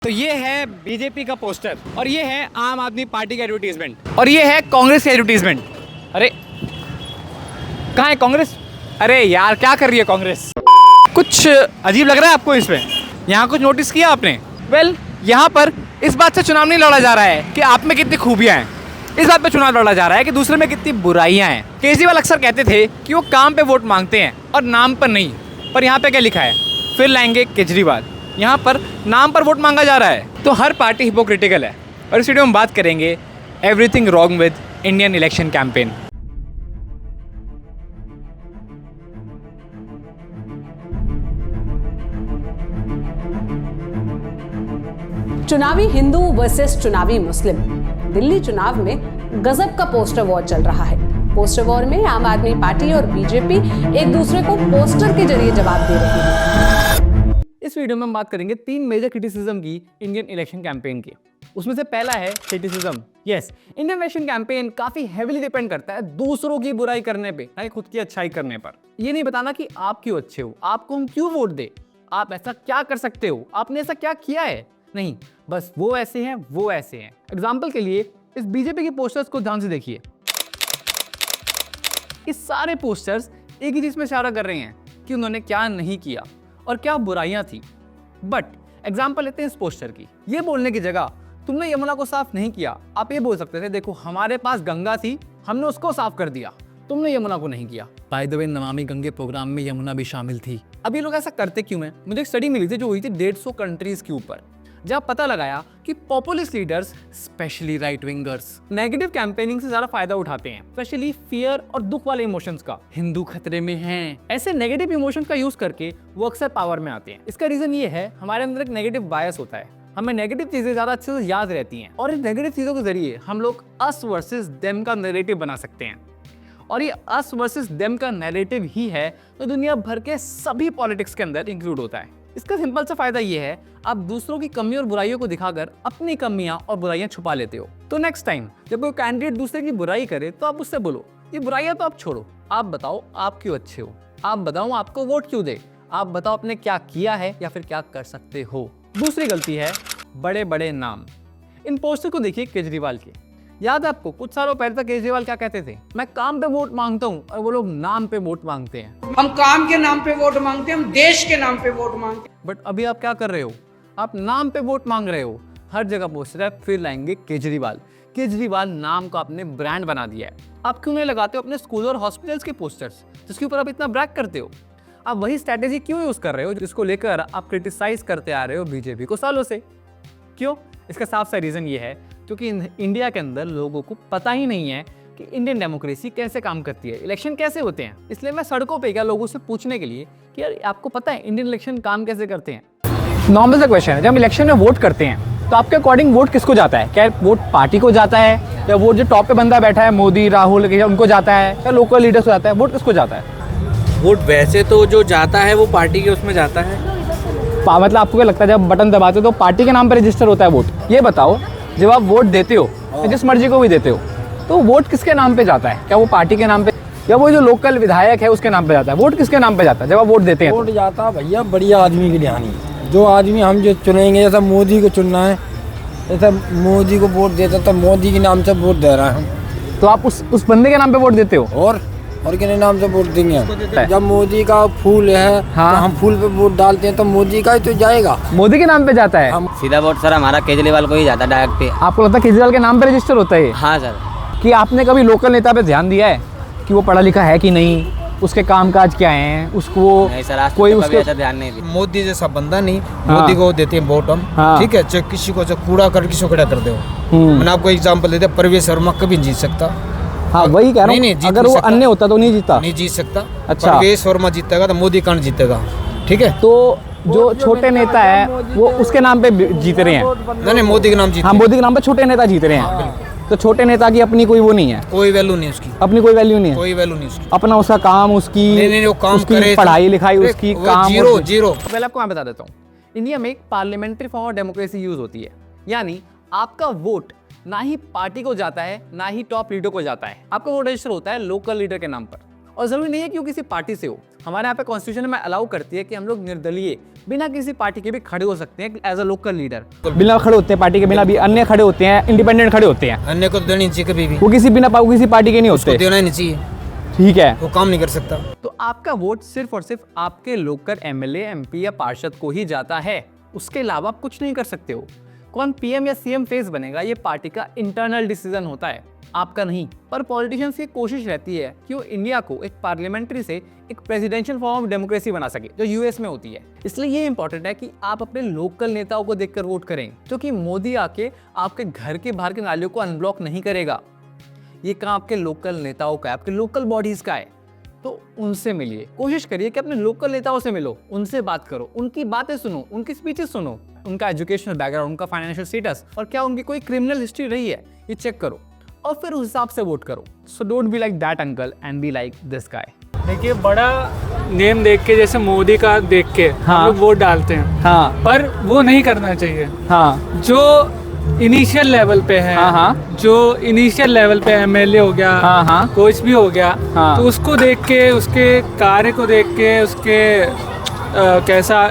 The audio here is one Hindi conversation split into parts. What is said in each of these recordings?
तो ये है बीजेपी का पोस्टर और ये है आम आदमी पार्टी का एडवर्टीजमेंट और ये है कांग्रेस का एडवर्टीजमेंट। अरे कहाँ है कांग्रेस? अरे यार क्या कर रही है कांग्रेस? कुछ अजीब लग रहा है आपको इसमें? यहाँ कुछ नोटिस किया आपने? वेल, यहाँ पर इस बात से चुनाव नहीं लड़ा जा रहा है कि आप में कितनी खूबियाँ हैं, इस बात पे चुनाव लड़ा जा रहा है कि दूसरे में कितनी बुराइयां हैं। केजरीवाल अक्सर कहते थे कि वो काम पे वोट मांगते हैं और नाम पर नहीं, पर यहाँ पे क्या लिखा है? फिर लाएंगे केजरीवाल। यहाँ पर नाम पर वोट मांगा जा रहा है। तो हर पार्टी हिपोक्रिटिकल है और इस वीडियो में बात करेंगे everything wrong with Indian election campaign. चुनावी हिंदू वर्सेस चुनावी मुस्लिम। दिल्ली चुनाव में गजब का पोस्टर वॉर चल रहा है। पोस्टर वॉर में आम आदमी पार्टी और बीजेपी एक दूसरे को पोस्टर के जरिए जवाब दे रही है। इस वीडियो में हम बात करेंगे 3 मेजर क्रिटिसिज्म की इंडियन इलेक्शन कैंपेन की। उसमें से पहला है criticism. Yes, Indian election campaign काफी हेविली डिपेंड करता है दूसरों की बुराई करने पे, ना कि खुद की अच्छाई करने पर। ये नहीं बताना कि आप क्यों अच्छे हो, आपको हम क्यों वोट दे, आप ऐसा क्या कर सकते हो, आपने ऐसा क्या किया है। नहीं, बस वो ऐसे हैं, वो ऐसे हैं। एग्जाम्पल के लिए इस बीजेपी के पोस्टर्स को ध्यान से देखिए। इस सारे पोस्टर्स एक ही चीज में इशारा कर रहे हैं कि उन्होंने क्या नहीं किया और क्या बुराइयां थी। बट एग्जाम्पल लेते हैं इस पोस्टर की। ये बोलने की जगह तुमने यमुना को साफ नहीं किया, आप ये बोल सकते थे देखो हमारे पास गंगा थी, हमने उसको साफ कर दिया, तुमने यमुना को नहीं किया। By the way, Namami Gange programme में यमुना भी शामिल थी। अब ये लोग ऐसा करते क्यों हैं? मुझे एक स्टडी मिली थी जो हुई थी 150 कंट्रीज के ऊपर, जब पता लगाया कि populist leaders, specially right wingers, negative campaigning से ज्यादा फायदा उठाते हैं, स्पेशली फियर और दुख वाले इमोशंस का। हिंदू खतरे में हैं, ऐसे नेगेटिव इमोशंस का यूज करके वो अक्सर पावर में आते हैं। इसका रीजन ये है, हमारे अंदर एक नेगेटिव बायस होता है, हमें नेगेटिव चीजें ज्यादा अच्छे से याद रहती हैं और इन नेगेटिव चीजों के जरिए हम लोग अस वर्सेस देम का नैरेटिव बना सकते हैं। और ये अस वर्सेस देम का नैरेटिव ही है तो दुनिया भर के सभी पॉलिटिक्स के अंदर इंक्लूड होता है। इसका सिंपल सा फायदा ये है, आप दूसरों की कमी और बुराइयों को दिखाकर अपनी कमियां और बुराइयां छुपा लेते हो। तो नेक्स्ट टाइम जब कोई कैंडिडेट दूसरे की बुराई करे तो आप उससे बोलो ये बुराइयां तो आप छोड़ो, आप बताओ आप क्यों अच्छे हो, आप बताओ आपको वोट क्यों दे, आप बताओ आपने क्या किया है या फिर क्या कर सकते हो। दूसरी गलती है बड़े बड़े नाम। इन पोस्टर को देखिए केजरीवाल के। याद है आपको कुछ सालों पहले तक केजरीवाल क्या कहते थे? मैं काम पे वोट मांगता हूँ, और वो लोग नाम पे वोट मांगते हैं। हम काम के नाम पे वोट मांगते हैं, हम देश के नाम पे वोट मांगते हैं। बट अभी आप क्या कर रहे हो? आप नाम पे वोट मांग रहे हो। हर जगह पोस्टर है, फिर लाएंगे केजरीवाल। केजरीवाल नाम को आपने ब्रांड बना दिया है। आप क्यों नहीं लगाते हो अपने स्कूल और हॉस्पिटल्स के पोस्टर्स जिसके ऊपर आप इतना ब्रैग करते हो? आप वही स्ट्रैटेजी क्यों यूज कर रहे हो जिसको लेकर आप क्रिटिसाइज करते आ रहे हो बीजेपी को सालों से? क्यों? इसका साफ सा रीजन ये है क्योंकि इंडिया के अंदर लोगों को पता ही नहीं है कि इंडियन डेमोक्रेसी कैसे काम करती है, इलेक्शन कैसे होते हैं। इसलिए मैं सड़कों पे गया लोगों से पूछने के लिए कि यार आपको पता है इंडियन इलेक्शन काम कैसे करते हैं। नॉर्मल सा क्वेश्चन है, जब हम इलेक्शन में वोट करते हैं तो आपके अकॉर्डिंग वोट किसको जाता है? क्या वोट पार्टी को जाता है या वोट जो टॉप पे बंदा बैठा है मोदी राहुल उनको जाता है या लोकल लीडर्स को जाता है? वोट किसको जाता है? वोट वैसे तो जो जाता है वो पार्टी के उसमें जाता है। मतलब आपको क्या लगता है जब बटन दबाते हो तो पार्टी के नाम पर रजिस्टर होता है वोट? ये बताओ, जब आप वोट देते हो जिस मर्जी को भी देते हो तो वोट किसके नाम पे जाता है? क्या वो पार्टी के नाम पे या वो जो लोकल विधायक है उसके नाम पे जाता है? वोट किसके नाम पे जाता है जब आप वोट देते हैं? वोट जाता है भैया बढ़िया आदमी के लिए आनी, जो आदमी हम जो चुनेंगे, जैसा मोदी को चुनना है, जैसा मोदी को वोट देता तो मोदी के नाम से वोट दे रहा है हम। तो आप उस बंदे के नाम पे वोट देते हो? और किन नाम से वोट देंगे हम? जब मोदी का फूल है हाँ। तो हम फूल पे वोट डालते हैं तो मोदी का ही तो जाएगा। मोदी के नाम पे जाता है? हम सीधा वोट सर हमारा केजरीवाल को ही जाता है डायरेक्ट। आपको लगता है केजरीवाल के नाम पे रजिस्टर होता है? हाँ सर। कि आपने कभी लोकल नेता पे ध्यान दिया है कि वो पढ़ा लिखा है कि नहीं, उसके कामकाज क्या हैं, उसको नहीं सर, आज कोई तक कभी उसके ऐसा ध्यान नहीं दिया। मोदी जैसा बंदा नहीं, हाँ। मोदी को देते हैं वोट हम। हाँ। ठीक है, चाहे किसी को चाहे कूड़ा कर किसी को खड़ा कर दे। मैंने आपको एग्जांपल देते, परवेश वर्मा कभी जीत सकता। हाँ वही कह रहा नहीं, हूँ, जीत अगर नहीं वो सकता। अन्य होता तो नहीं जीता। नहीं जीत सकता। अच्छा। परवेश वर्मा जीतेगा तो मोदी कौन जीतेगा? ठीक है, तो जो छोटे नेता है वो उसके नाम पे जीत रहे हैं। नहीं मोदी के नाम जीते। हाँ, मोदी के नाम पे छोटे नेता जीत रहे हैं। तो छोटे नेता की अपनी कोई वो नहीं है, कोई वैल्यू नहीं उसकी, अपनी कोई वैल्यू नहीं है। कोई वैल्यू नहीं उसकी। अपना उसका काम, उसकी नहीं, वो काम उसकी करे, पढ़ाई लिखाई, वो उसकी वो काम जीरो। पहले आपको मैं बता देता हूँ, इंडिया में एक parliamentary form of democracy use होती है। यानी आपका वोट ना ही पार्टी को जाता है ना ही टॉप लीडर को जाता है, आपका वोट रजिस्टर होता है लोकल लीडर के नाम पर। और जरूरी नहीं है कि वो किसी पार्टी से हो। हमारे यहाँ पे कॉन्स्टिट्यूशन में अलाउ करती है कि हम लोग निर्दलीय बिना किसी पार्टी के भी खड़े हो सकते हैं एज अ लोकल लीडर। बिना खड़े होते हैं पार्टी के, बिना भी अन्य खड़े होते हैं, इंडिपेंडेंट खड़े होते हैं। अन्य को तो देना नहीं चाहिए कभी भी, वो किसी पार्टी के नहीं उसको होते। देना ही नहीं चाहिए, ठीक है, वो काम नहीं कर सकता। तो आपका वोट सिर्फ और सिर्फ आपके लोकल एमएलए, एमपी या पार्षद को ही जाता है, उसके अलावा आप कुछ नहीं कर सकते हो। कौन पीएम या सीएम फेस बनेगा ये पार्टी का इंटरनल डिसीजन होता है, आपका नहीं। पर पॉलिटिशियंस की कोशिश रहती है कि वो इंडिया को एक पार्लियामेंट्री से एक प्रेसिडेंशियल फॉर्म ऑफ डेमोक्रेसी बना सके, जो यूएस में होती है। इसलिए ये इंपॉर्टेंट है कि आप अपने लोकल नेताओं को देखकर वोट करें, क्योंकि मोदी आके आपके घर के बाहर के नालियों को अनब्लॉक नहीं करेगा। ये काम आपके लोकल नेताओं का है, आपके लोकल बॉडीज का है। तो उनसे मिलिए, कोशिश करिए कि अपने लोकल नेताओं से मिलो, उनसे बात करो, उनकी बातें सुनो, उनकी स्पीचेस सुनो, उनका एजुकेशनल बैकग्राउंड, उनका फाइनेंशियल स्टेटस और क्या उनकी कोई क्रिमिनल हिस्ट्री रही है ये चेक करो और फिर उस हिसाब से वोट करो। So don't be like that uncle and be like this guy. देखिए, बड़ा नेम देख के, जैसे मोदी का देख के हम लोग वोट डालते हैं, हाँ, पर वो नहीं करना चाहिए। हाँ, जो इनिशियल लेवल पे है, हाँ, हाँ, जो इनिशियल लेवल पे एमएलए हो गया, हाँ, हाँ, कुछ भी हो गया, हाँ, तो उसको देख के, उसके कार्य को देख के, उसके कैसा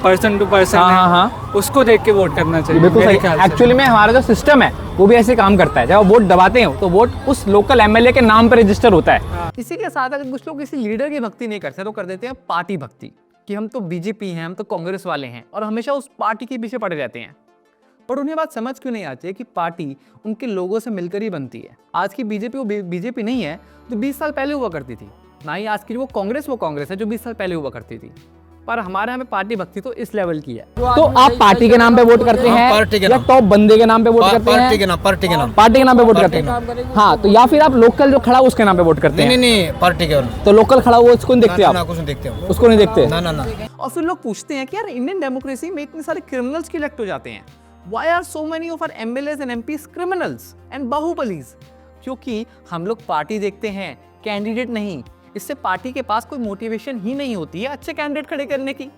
पर्सन टू पर्सन हाँ, है, हाँ, हाँ, उसको देख के वोट करना चाहिए। बिल्कुल मेरे सही। ख्याल से। एक्चुअली में हमारा जो सिस्टम है वो भी ऐसे काम करता है, जब आप वोट दबाते हैं तो वोट उस लोकल एमएलए के नाम पर रजिस्टर होता है। इसी के साथ अगर कुछ लोग किसी लीडर की भक्ति नहीं करते तो कर देते हैं पार्टी भक्ति, कि हम तो बीजेपी हैं, हम तो कांग्रेस वाले हैं, और हमेशा उस पार्टी के पीछे पड़े रहते हैं। पर उन्हें बात समझ क्यों नहीं आती है कि पार्टी उनके लोगों से मिलकर ही बनती है। आज की बीजेपी वो बीजेपी नहीं है जो 20 साल पहले हुआ करती थी, ना ही आज की वो कांग्रेस है जो 20 साल पहले हुआ करती थी। पर हमारे यहाँ पे पार्टी भक्ति तो इस लेवल की है। तो आप पार्टी के नाम पे वोट करते हैं पार्टी के या नाम। टॉप बंदे के नाम पे वोट करते हैं? पार्टी के नाम, पार्टी के नाम, पार्टी के नाम पे वोट करते हैं। हाँ, तो या फिर आप लोकल जो खड़ा उसके नाम पे वोट करते हैं? नहीं, पार्टी के नाम। तो लोकल खड़ा हुआ उसको नहीं देखते ना, आप? कुछ नहीं देखते हम। उसको नहीं देखते? ना। और फिर लोग पूछते हैं कि यार इंडियन डेमोक्रेसी में इतने सारे क्रिमिनल्स क्यों इलेक्ट हो जाते हैं? Why are so many of our MLAs and MPs criminals and बाहुबलीज? क्योंकि हम लोग पार्टी देखते हैं, कैंडिडेट नहीं। इससे पार्टी के पास कोई मोटिवेशन ही नहीं होती है अच्छे कैंडिडेट खड़े करने की।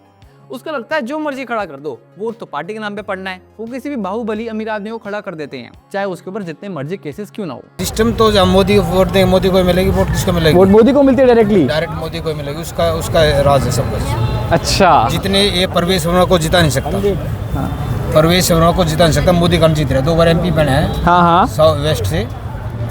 उसको लगता है जो मर्जी खड़ा कर दो, वोट तो पार्टी के नाम पे पड़ना है। वो किसी भी बाहुबली अमीर आदमी को खड़ा कर देते हैं, चाहे उसके ऊपर जितने मर्जी केसेस क्यों ना हो। सिस्टम तो जब मोदी को वोट देंगे, मोदी को मिलेगी वोट, किसको मिलेगी? वोट मोदी को मिलती है डायरेक्टली? डायरेक्ट मोदी को मिलेगी, उसका राज है सब कुछ। अच्छा, जितने ये परवेश वर्मा को जिता नहीं सकता, परवेश वर्मा को जिता नहीं सकता, मोदी का जीत रहा है। 2 बार एमपी बना है, हाँ, हाँ, साउथ वेस्ट से,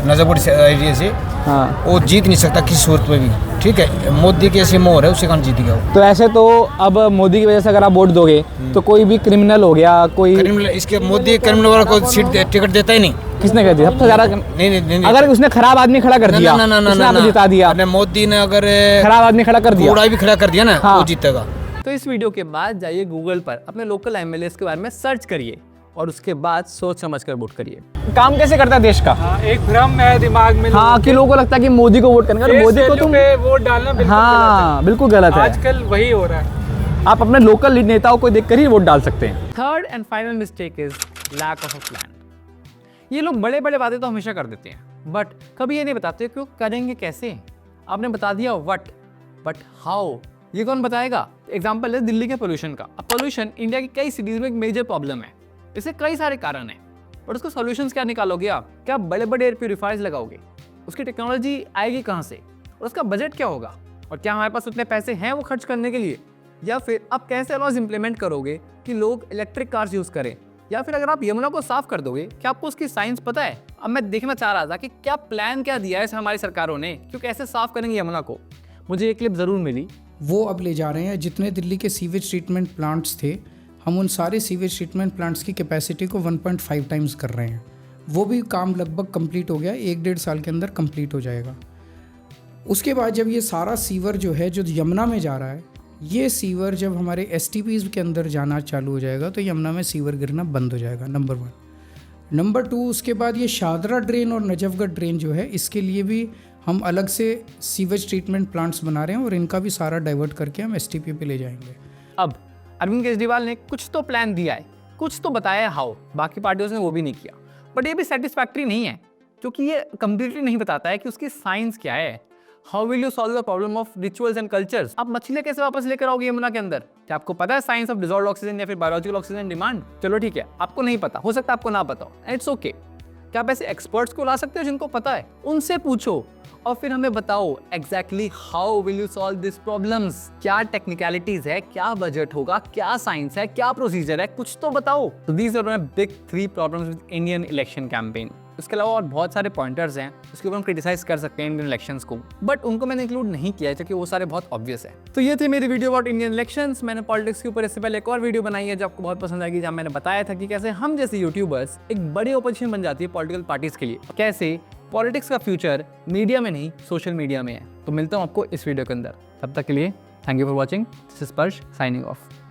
नजरपुर एरिया से, हाँ। वो जीत नहीं सकता किसी सूरत में भी। ठीक है, मोदी के ऐसे मोहर है, उससे कौन जीतेगा वो? तो ऐसे तो अब मोदी की वजह से अगर आप वोट दोगे तो कोई भी क्रिमिनल हो गया, कोई क्रिमिनल, इसके मोदी क्रिमिनल वाला को टिकट देता ही नहीं। किसने कर दिया सबसे ज्यादा? नहीं। अगर उसने खराब आदमी खड़ा कर दिया, उसने आपको जिता दिया, मोदी ने अगर खराब आदमी खड़ा कर दिया, कूड़ा भी खड़ा कर दिया ना, हाँ। वो जीतेगा। तो इस वीडियो के बाद जाइए गूगल पर अपने लोकल एमएलए के बारे में सर्च करिए और उसके बाद सोच समझ कर वोट करिए। काम कैसे करता है देश का? हाँ, एक भ्रम है दिमाग में। हाँ, कि लोगों को लगता है कि मोदी को वोट करने का, मोदी को तुम, पे वोट डालना बिल्कुल हाँ, बिल्कुल गलत है। आजकल वही हो रहा है। आप अपने लोकल नेताओं को देखकर ही वोट डाल सकते हैं। Third and final mistake is lack of a plan. ये लोग बड़े बड़े बातें तो हमेशा कर देते हैं, बट कभी ये नहीं बताते कि वो करेंगे कैसे। आपने बता दिया व्हाट, बट हाउ ये कौन बताएगा? एग्जाम्पल है दिल्ली के पोल्यूशन का। अब पोल्यूशन इंडिया की कई सिटीज में एक मेजर प्रॉब्लम है, इससे कई सारे कारण हैं, बट उसको सॉल्यूशंस क्या निकालोगे आप? क्या बड़े बड़े एयर प्यूरिफायर्स लगाओगे? उसकी टेक्नोलॉजी आएगी कहाँ से और उसका बजट क्या होगा? और क्या हमारे पास उतने पैसे हैं वो खर्च करने के लिए? या फिर आप कैसे लॉज इंप्लीमेंट करोगे कि लोग इलेक्ट्रिक कार्स यूज़ करें? या फिर अगर आप यमुना को साफ कर दोगे, क्या आपको उसकी साइंस पता है? अब मैं देखना चाह रहा था कि क्या प्लान क्या दिया है हमारी सरकारों ने, क्यों कैसे साफ करेंगे यमुना को। मुझे ये क्लिप ज़रूर मिली। वो अब ले जा रहे हैं जितने दिल्ली के सीवेज ट्रीटमेंट प्लांट्स थे, हम उन सारे सीवेज ट्रीटमेंट प्लांट्स की कैपेसिटी को 1.5 टाइम्स कर रहे हैं। वो भी काम लगभग कंप्लीट हो गया, 1-1.5 साल के अंदर कंप्लीट हो जाएगा। उसके बाद जब ये सारा सीवर जो है जो यमुना में जा रहा है, ये सीवर जब हमारे STPs के अंदर जाना चालू हो जाएगा तो यमुना में सीवर गिरना बंद हो जाएगा, नंबर 1। नंबर 2, उसके बाद ये शाहदरा ड्रेन और नजफगढ़ ड्रेन जो है, इसके लिए भी हम अलग से सीवेज ट्रीटमेंट प्लांट्स बना रहे हैं और इनका भी सारा डाइवर्ट करके हम STP पे ले जाएंगे। अब अरविंद केजरीवाल ने कुछ तो प्लान दिया है, कुछ तो बताया है हाउ, बाकी पार्टियों ने वो भी नहीं किया। बट ये भी सेटिस्फैक्ट्री नहीं है, क्योंकि ये कंप्लीटली नहीं बताता है कि उसकी साइंस क्या है। How will you solve the problem of rituals and cultures? आप मछलियाँ कैसे वापस लेकर आओगे यमुना के अंदर? क्या आपको पता है साइंस ऑफ डिसॉल्व्ड ऑक्सीजन या फिर बायोलॉजिकल ऑक्सीजन डिमांड? चलो ठीक है, आपको नहीं पता, हो सकता है आपको ना पता हो, इट्स ओके। क्या आप ऐसे एक्सपर्ट्स को ला सकते हो जिनको पता है? उनसे पूछो और फिर हमें बताओ exactly how will you solve this problems. क्या टेक्निकलिटीज है, क्या बजट होगा, क्या साइंस है, क्या प्रोसीजर है, कुछ तो बताओ। तो these are my big 3 problems with Indian election campaign. इसके अलावा और बहुत सारे पॉइंटर्स हैं उसके ऊपर हम क्रिटिसाइज कर सकते हैं इंडियन इलेक्शंस को, बट उनको मैंने इंक्लूड नहीं किया है क्योंकि वो सारे बहुत ऑब्वियस है। तो ये थी मेरी वीडियो अबाउट इंडियन इलेक्शंस। मैंने पॉलिटिक्स के ऊपर इससे पहले एक और वीडियो बनाई है जो आपको बहुत पसंद आएगी, जहाँ मैंने बताया था कि कैसे हम जैसे यूट्यूबर्स एक बड़ी ऑपोजिशन बन जाती है पॉलिटिकल पार्टीज के लिए, कैसे पॉलिटिक्स का फ्यूचर मीडिया में नहीं सोशल मीडिया में है। तो मिलता हूँ आपको इस वीडियो के अंदर, तब तक के लिए thank you for watching. This is स्पर्श साइनिंग ऑफ।